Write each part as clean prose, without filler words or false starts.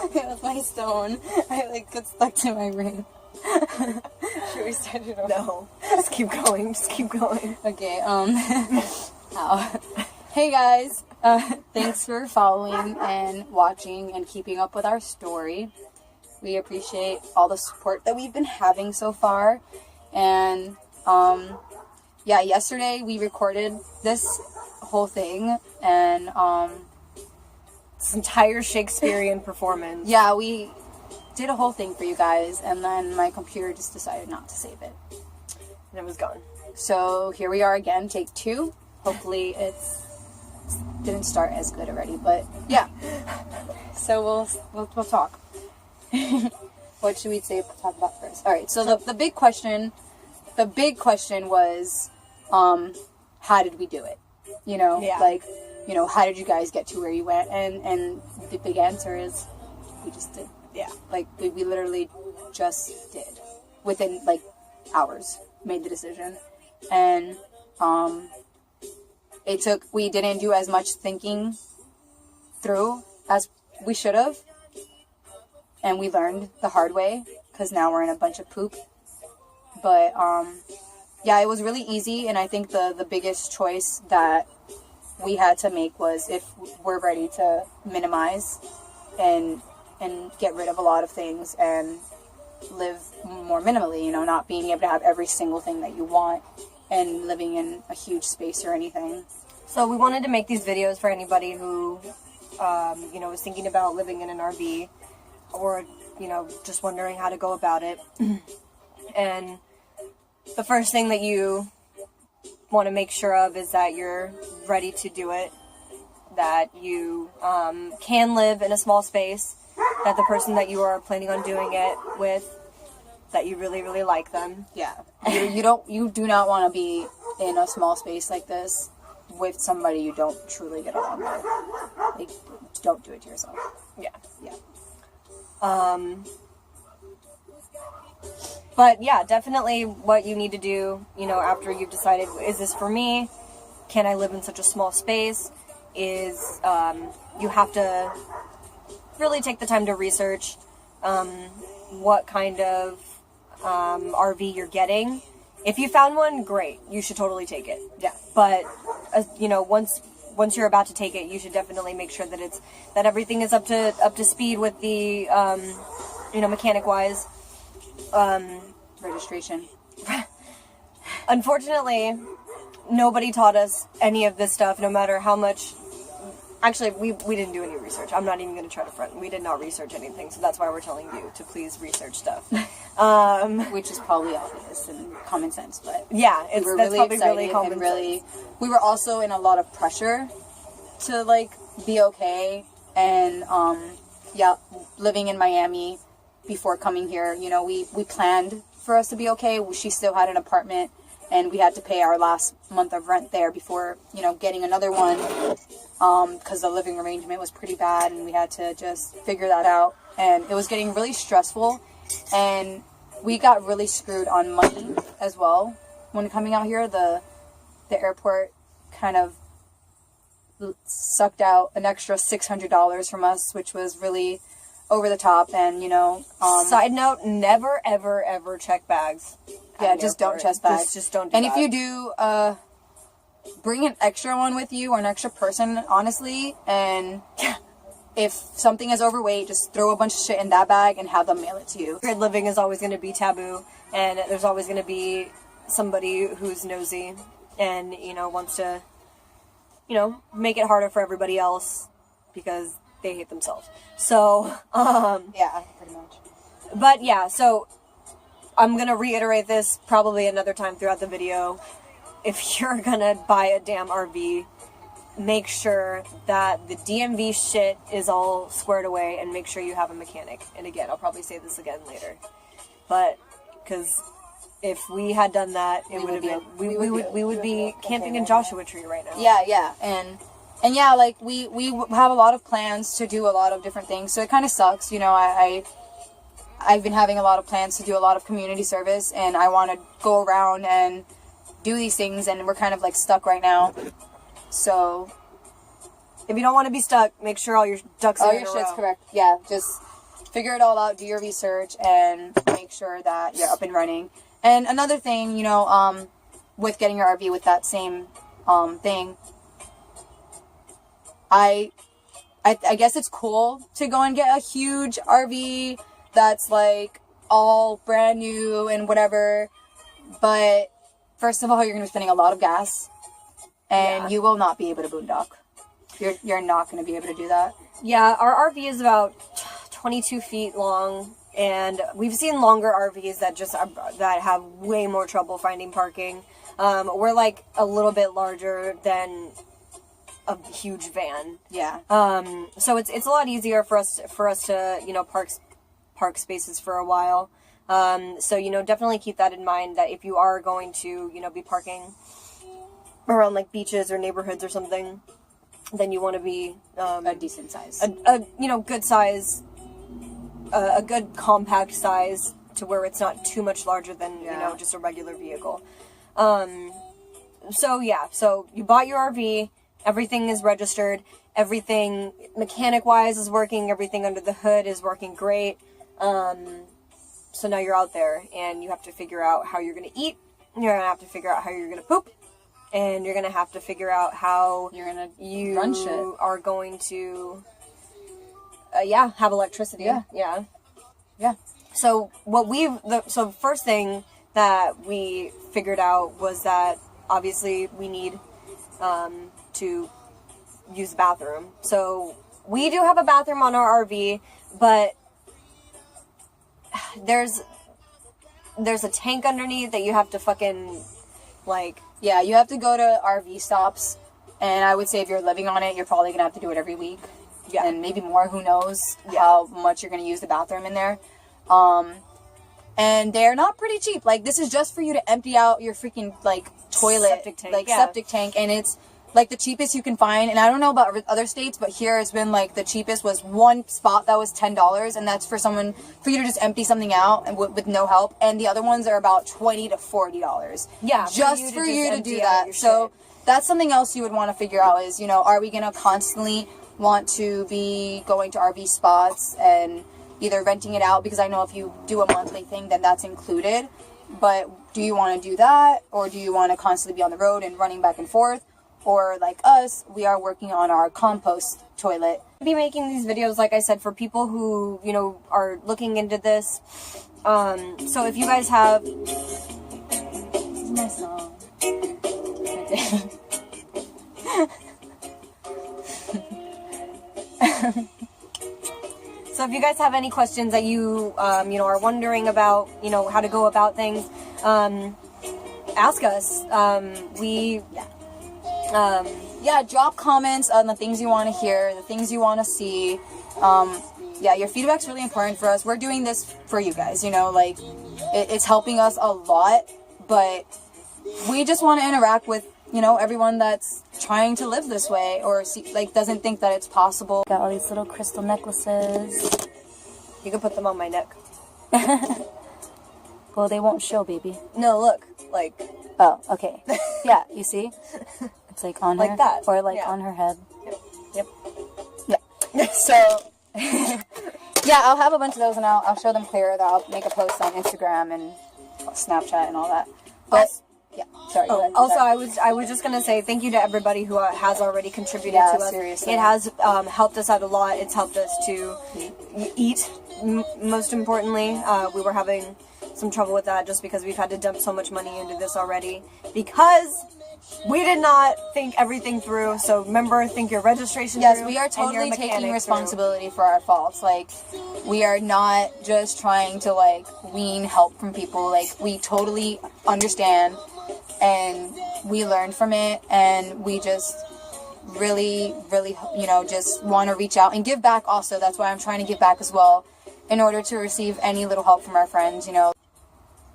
It was my stone. I like got stuck to my ring. Should we start it over? No. Just keep going. Just keep going. Okay, ow. Hey guys, thanks for following and watching and keeping up with our story. We appreciate all the support that we've been having so far. And, yeah, yesterday we recorded this whole thing and, This entire Shakespearean performance. yeah, we did a whole thing for you guys, and then my computer just decided not to save it. And it was gone. So here we are again, take 2. Hopefully it didn't start as good already, but yeah. So we'll talk. What should we talk about first? All right. So the big question was, how did we do it? You know, Yeah. like, you know, how did you guys get to where you went? And the big answer is, we just did. Yeah. Like we literally just did within like hours. Made the decision, and we didn't do as much thinking through as we should have, and we learned the hard way because now we're in a bunch of poop. But yeah, it was really easy, and I think the biggest choice that we had to make was if we're ready to minimize and get rid of a lot of things and live more minimally, you know, not being able to have every single thing that you want and living in a huge space or anything. So we wanted to make these videos for anybody who, you know, was thinking about living in an RV or, you know, just wondering how to go about it. And the first thing that you want to make sure of is that you're ready to do it, that you can live in a small space, that the person that you are planning on doing it with, that you really, really like them. Yeah. You do not want to be in a small space like this with somebody you don't truly get along with. Like, don't do it to yourself. Yeah. Yeah. But yeah, definitely what you need to do, you know, after you've decided, is this for me? Can I live in such a small space? Is, you have to really take the time to research what kind of RV you're getting. If you found one, great. You should totally take it. Yeah. But you know, once you're about to take it, you should definitely make sure that everything is up to speed with the you know, mechanic wise. Registration. Unfortunately, nobody taught us any of this stuff, no matter how much. Actually, we didn't do any research. I'm not even going to try to front. We did not research anything, so that's why we're telling you to please research stuff. Which is probably obvious and common sense, but yeah, we were that's really probably excited really common and really. sense. We were also in a lot of pressure to like be okay, and yeah, living in Miami before coming here. You know, we planned for us to be okay. She still had an apartment, and we had to pay our last month of rent there before, you know, getting another one. Because the living arrangement was pretty bad, and we had to just figure that out, and it was getting really stressful, and we got really screwed on money as well when coming out here. The airport kind of sucked out an extra $600 from us, which was really over the top. And you know, side note, never ever check bags. Yeah, just don't check bags. Just don't do and that. if you do, bring an extra one with you, or an extra person, honestly, and if something is overweight, just throw a bunch of shit in that bag and have them mail it to you. Grid living is always going to be taboo, and there's always going to be somebody who's nosy and, you know, wants to, you know, make it harder for everybody else because they hate themselves. So, Yeah, pretty much. but yeah, so I'm going to reiterate this probably another time throughout the video. If you're gonna buy a damn RV, make sure that the DMV shit is all squared away, and make sure you have a mechanic. And again, I'll probably say this again later, but because if we had done that, it would have been we would be camping in Joshua Tree right now. Yeah, and yeah, like we have a lot of plans to do a lot of different things, so it kind of sucks, you know. I've been having a lot of plans to do a lot of community service, and I want to go around and do these things, and we're kind of like stuck right now. So If you don't want to be stuck, make sure all your ducks are in a row. shit's correct. Yeah, just figure it all out, do your research, and make sure that you're up and running. And another thing, you know, with getting your RV with that same thing, I guess it's cool to go and get a huge RV that's like all brand new and whatever, but first of all, you're going to be spending a lot of gas, and you will not be able to boondock. You're not going to be able to do that. Yeah, our RV is about 22 feet long, and we've seen longer RVs that have way more trouble finding parking. We're like a little bit larger than a huge van. Yeah. So it's a lot easier for us to, you know, park spaces for a while. So, you know, definitely keep that in mind, that if you are going to, you know, be parking around like beaches or neighborhoods or something, then you want to be a decent size. A you know, good size, a good compact size, to where it's not too much larger than, you know, just a regular vehicle. So yeah, so you bought your RV, everything is registered, everything mechanic-wise is working, everything under the hood is working great. So now you're out there, and you have to figure out how you're going to eat, you're going to have to figure out how you're going to poop, and you're going to have to figure out how you're going to run shit. Are going to, have electricity. Yeah. So so first thing that we figured out was that obviously we need to use the bathroom. So we do have a bathroom on our RV, but there's a tank underneath that you have to fucking, like... Yeah, you have to go to RV stops, and I would say if you're living on it, you're probably going to have to do it every week. Yeah. And maybe more, who knows how much you're going to use the bathroom in there. And they're not pretty cheap. Like, this is just for you to empty out your freaking, like, toilet. Septic tank. Septic tank, and it's... like the cheapest you can find, and I don't know about other states, but here it's been like the cheapest was one spot that was $10, and that's for you to just empty something out and with no help, and the other ones are about $20 to $40. Yeah, just for you to do that. So that's something else you would want to figure out is, you know, are we gonna constantly want to be going to RV spots and either renting it out, because I know if you do a monthly thing, then that's included. But do you want to do that, or do you want to constantly be on the road and running back and forth? Or like us, we are working on our compost toilet. I'll be making these videos, like I said, for people who, you know, are looking into this. So if you guys have... This is my song. So if you guys have any questions that you, you know, are wondering about, you know, how to go about things, ask us. Drop comments on the things you want to hear, the things you want to see. Your feedback's really important for us. We're doing this for you guys, you know, like, it's helping us a lot, but we just want to interact with, you know, everyone that's trying to live this way, or doesn't think that it's possible. Got all these little crystal necklaces. You can put them on my neck. Well, they won't show, baby. No, look, like... Oh, okay. Yeah, you see? It's like on like her, that, or like on her head. Yep. Yeah. So, I'll have a bunch of those, and I'll show them clearer. I'll make a post on Instagram and Snapchat and all that. But sorry. Oh, also, I was just gonna say thank you to everybody who has already contributed to us. Seriously. It has helped us out a lot. It's helped us to eat. Most importantly, we were having some trouble with that just because we've had to dump so much money into this already, because we did not think everything through. So remember, think your registration through. Yes, we are totally taking responsibility for our faults. Like, we are not just trying to, like, wean help from people. Like, we totally understand, and we learned from it, and we just really, really, you know, just want to reach out and give back also. That's why I'm trying to give back as well, in order to receive any little help from our friends, you know.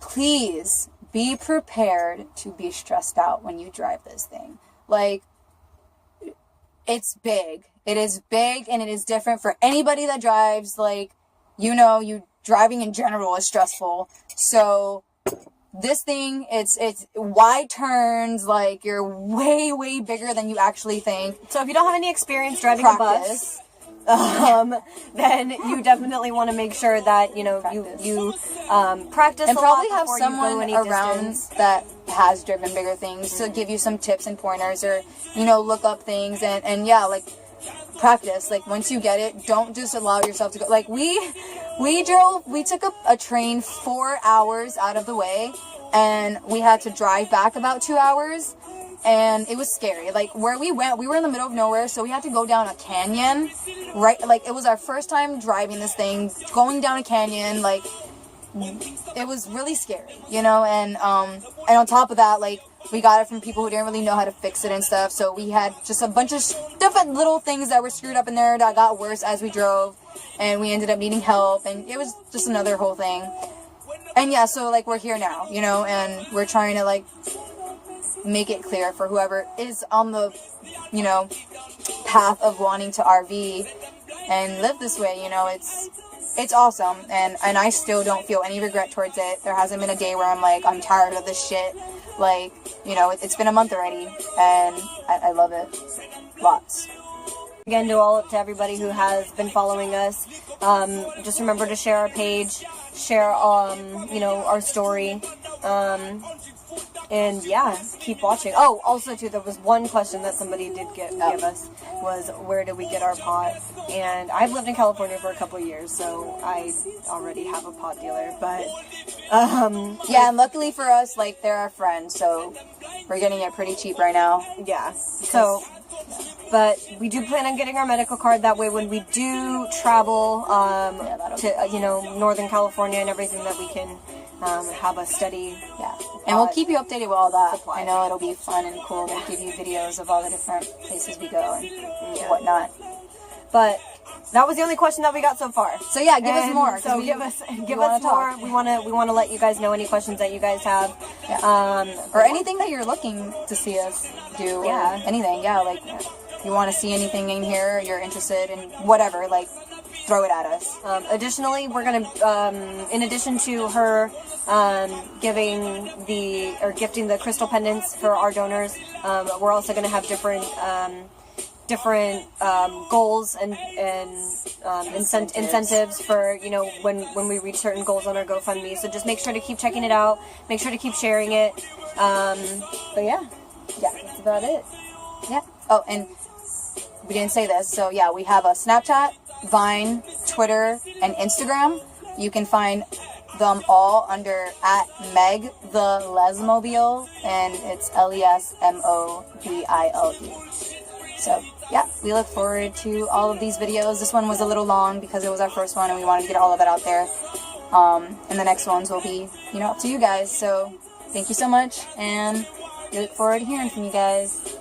Please be prepared to be stressed out when you drive this thing. Like, it's big. It is big, and it is different for anybody that drives. Like, you know, driving in general is stressful. So this thing, it's wide turns, like you're way bigger than you actually think. So if you don't have any experience driving a bus, then you definitely want to make sure that you you practice and a probably lot have before someone you go any around distance. that has driven bigger things to give you some tips and pointers, or look up things, and yeah, like practice. Like once you get it, don't just allow yourself to go. Like we took a train 4 hours out of the way, and we had to drive back about 2 hours. And it was scary. Like, where we went, we were in the middle of nowhere, so we had to go down a canyon, right? Like, it was our first time driving this thing, going down a canyon, like, it was really scary, and on top of that, like, we got it from people who didn't really know how to fix it and stuff, so we had just a bunch of different little things that were screwed up in there that got worse as we drove, and we ended up needing help, and it was just another whole thing. And yeah, so, like, we're here now, and we're trying to, like, make it clear for whoever is on the, path of wanting to RV and live this way. It's awesome, and I still don't feel any regret towards it. There hasn't been a day where I'm like, I'm tired of this shit. Like, it's been a month already, and I love it. Lots. Again, to everybody who has been following us, just remember to share our page, share, our story, and yeah, keep watching. Oh, also too, there was one question that somebody did give us, was where did we get our pot? And I've lived in California for a couple of years, so I already have a pot dealer, but yeah, and luckily for us, like, they're our friends, so we're getting it pretty cheap right now. Yeah, so, but we do plan on getting our medical card. That way when we do travel to Northern California and everything, that we can have a steady and we'll keep you updated with all that supply. I know it'll be fun and cool. We'll give you videos of all the different places we go and whatnot. But that was the only question that we got so far. So yeah, give us more. So give us more. We want to let you guys know any questions that you guys have, or anything that you're looking to see us do. Yeah, or anything. Yeah, like you want to see anything in here, you're interested in whatever. Like, throw it at us. Additionally, we're gonna, in addition to her gifting the crystal pendants for our donors, we're also gonna have different goals and incentives for when we reach certain goals on our GoFundMe. So just make sure to keep checking it out. Make sure to keep sharing it. But yeah, that's about it. Yeah. Oh, and we didn't say this, so yeah, we have a Snapchat, Vine, Twitter, and Instagram. You can find them all under @Meg the Lesmobile, and it's LESMOBILE. So yeah, we look forward to all of these videos. This one was a little long because it was our first one and we wanted to get all of it out there. And the next ones will be, up to you guys. So thank you so much, and we look forward to hearing from you guys.